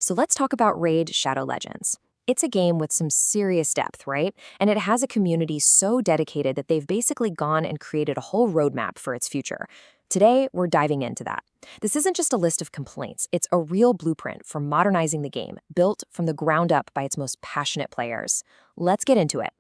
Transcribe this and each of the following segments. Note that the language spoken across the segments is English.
So let's talk about Raid Shadow Legends. It's a game with some serious depth, right? And it has a community so dedicated that they've basically gone and created a whole roadmap for its future. Today, we're diving into that. This isn't just a list of complaints, it's a real blueprint for modernizing the game, built from the ground up by its most passionate players. Let's get into it.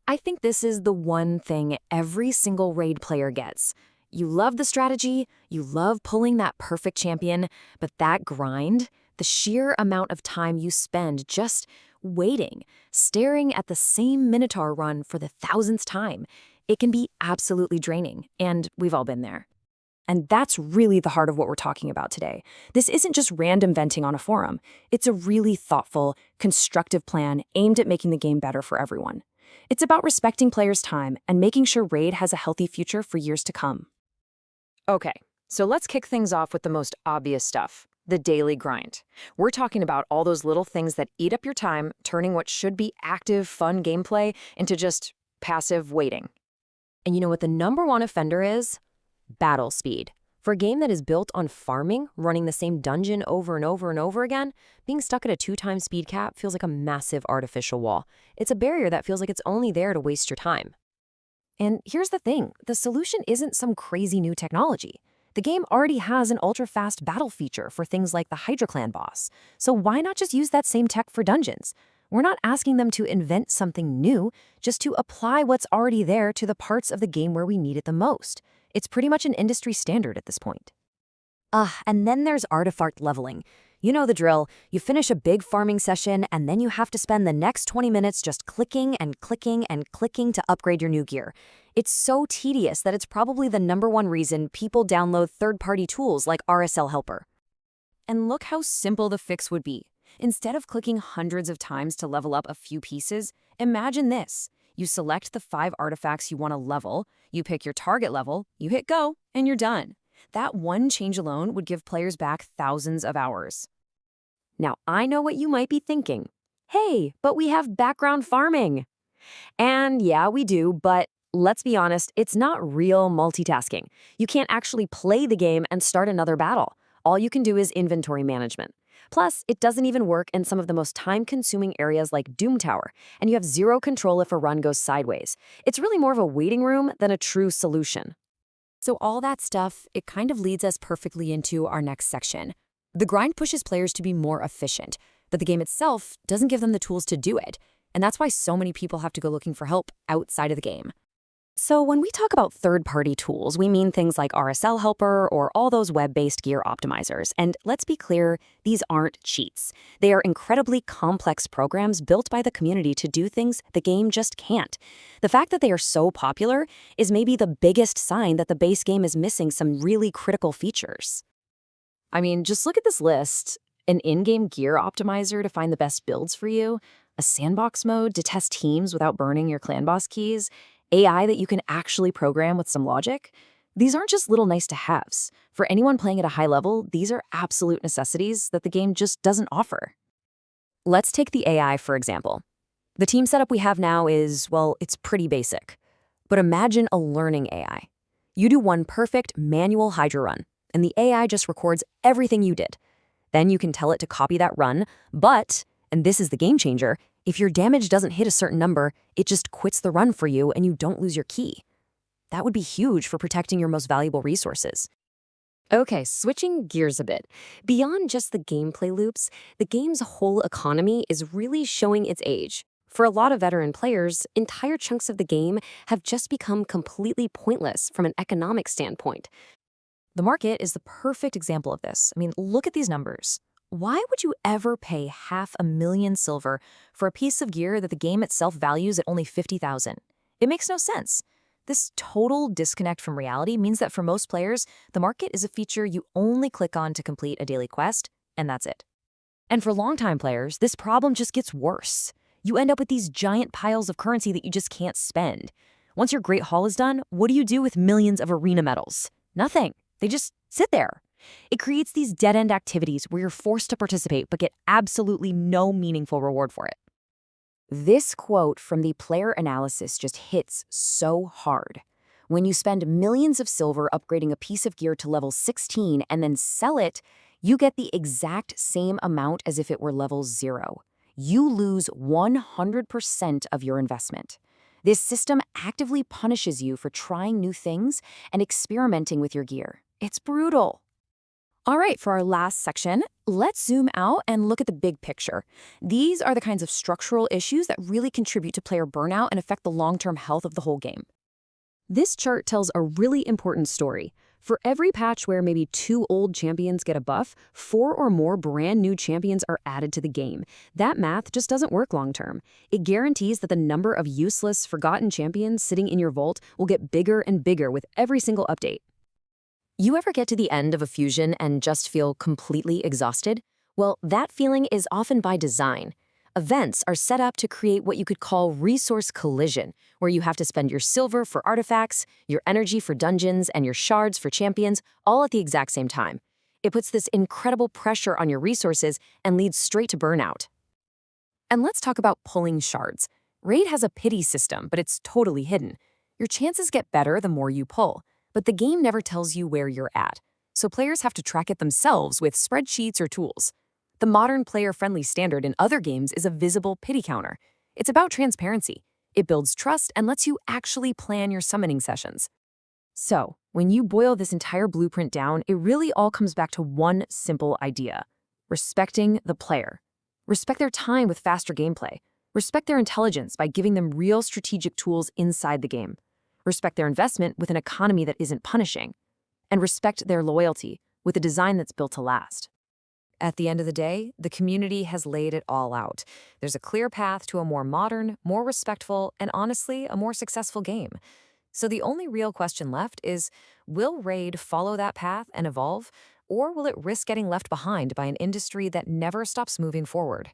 I think this is the one thing every single Raid player gets. You love the strategy, you love pulling that perfect champion, but that grind, the sheer amount of time you spend just waiting, staring at the same Minotaur run for the thousandth time, it can be absolutely draining, and we've all been there. And that's really the heart of what we're talking about today. This isn't just random venting on a forum. It's a really thoughtful, constructive plan aimed at making the game better for everyone. It's about respecting players' time and making sure Raid has a healthy future for years to come. Okay, so let's kick things off with the most obvious stuff, the daily grind. We're talking about all those little things that eat up your time, turning what should be active, fun gameplay into just passive waiting. And you know what the number one offender is? Battle speed. For a game that is built on farming, running the same dungeon over and over and over again, being stuck at a 2x speed cap feels like a massive artificial wall. It's a barrier that feels like it's only there to waste your time. And here's the thing, the solution isn't some crazy new technology. The game already has an ultra-fast battle feature for things like the Hydra Clan boss, so why not just use that same tech for dungeons? We're not asking them to invent something new, just to apply what's already there to the parts of the game where we need it the most. It's pretty much an industry standard at this point. And then there's artifact leveling. You know the drill. You finish a big farming session, and then you have to spend the next 20 minutes just clicking and clicking and clicking to upgrade your new gear. It's so tedious that it's probably the number one reason people download third-party tools like RSL Helper. And look how simple the fix would be. Instead of clicking hundreds of times to level up a few pieces, imagine this. You select the 5 artifacts you want to level, you pick your target level, you hit go, and you're done. That one change alone would give players back thousands of hours. Now, I know what you might be thinking. Hey, but we have background farming. And yeah, we do, but let's be honest, it's not real multitasking. You can't actually play the game and start another battle. All you can do is inventory management. Plus, it doesn't even work in some of the most time-consuming areas like Doom Tower, and you have zero control if a run goes sideways. It's really more of a waiting room than a true solution. So all that stuff, it kind of leads us perfectly into our next section. The grind pushes players to be more efficient, but the game itself doesn't give them the tools to do it, and that's why so many people have to go looking for help outside of the game. So when we talk about third-party tools, we mean things like RSL Helper or all those web-based gear optimizers. And let's be clear, these aren't cheats. They are incredibly complex programs built by the community to do things the game just can't. The fact that they are so popular is maybe the biggest sign that the base game is missing some really critical features. I mean, just look at this list. An in-game gear optimizer to find the best builds for you, a sandbox mode to test teams without burning your clan boss keys, AI that you can actually program with some logic. These aren't just little nice-to-haves. For anyone playing at a high level, these are absolute necessities that the game just doesn't offer. Let's take the AI, for example. The team setup we have now is, well, it's pretty basic. But imagine a learning AI. You do one perfect manual Hydra run, and the AI just records everything you did. Then you can tell it to copy that run, but, and this is the game changer, if your damage doesn't hit a certain number, it just quits the run for you and you don't lose your key. That would be huge for protecting your most valuable resources. Okay, switching gears a bit. Beyond just the gameplay loops, the game's whole economy is really showing its age. For a lot of veteran players, entire chunks of the game have just become completely pointless from an economic standpoint. The market is the perfect example of this. I mean, look at these numbers. Why would you ever pay $500,000 silver for a piece of gear that the game itself values at only 50,000? It makes no sense. This total disconnect from reality means that for most players, the market is a feature you only click on to complete a daily quest, and that's it. And for longtime players, this problem just gets worse. You end up with these giant piles of currency that you just can't spend. Once your Great Haul is done, what do you do with millions of arena medals? Nothing. They just sit there. It creates these dead-end activities where you're forced to participate but get absolutely no meaningful reward for it. This quote from the player analysis just hits so hard. When you spend millions of silver upgrading a piece of gear to level 16 and then sell it, You get the exact same amount as if it were level 0. You lose 100% of your investment. This system actively punishes you for trying new things and experimenting with your gear. It's brutal. All right, for our last section, let's zoom out and look at the big picture. These are the kinds of structural issues that really contribute to player burnout and affect the long-term health of the whole game. This chart tells a really important story. For every patch where maybe 2 old champions get a buff, 4 or more brand new champions are added to the game. That math just doesn't work long-term. It guarantees that the number of useless, forgotten champions sitting in your vault will get bigger and bigger with every single update. You ever get to the end of a fusion and just feel completely exhausted? Well, that feeling is often by design. Events are set up to create what you could call resource collision, where you have to spend your silver for artifacts, your energy for dungeons, and your shards for champions, all at the exact same time. It puts this incredible pressure on your resources and leads straight to burnout. And let's talk about pulling shards. Raid has a pity system, but it's totally hidden. Your chances get better the more you pull, but the game never tells you where you're at, so players have to track it themselves with spreadsheets or tools. The modern player-friendly standard in other games is a visible pity counter. It's about transparency. It builds trust and lets you actually plan your summoning sessions. So, when you boil this entire blueprint down, it really all comes back to one simple idea: respecting the player. Respect their time with faster gameplay. Respect their intelligence by giving them real strategic tools inside the game. Respect their investment with an economy that isn't punishing. And respect their loyalty with a design that's built to last. At the end of the day, the community has laid it all out. There's a clear path to a more modern, more respectful, and honestly, a more successful game. So the only real question left is, will Raid follow that path and evolve, or will it risk getting left behind by an industry that never stops moving forward?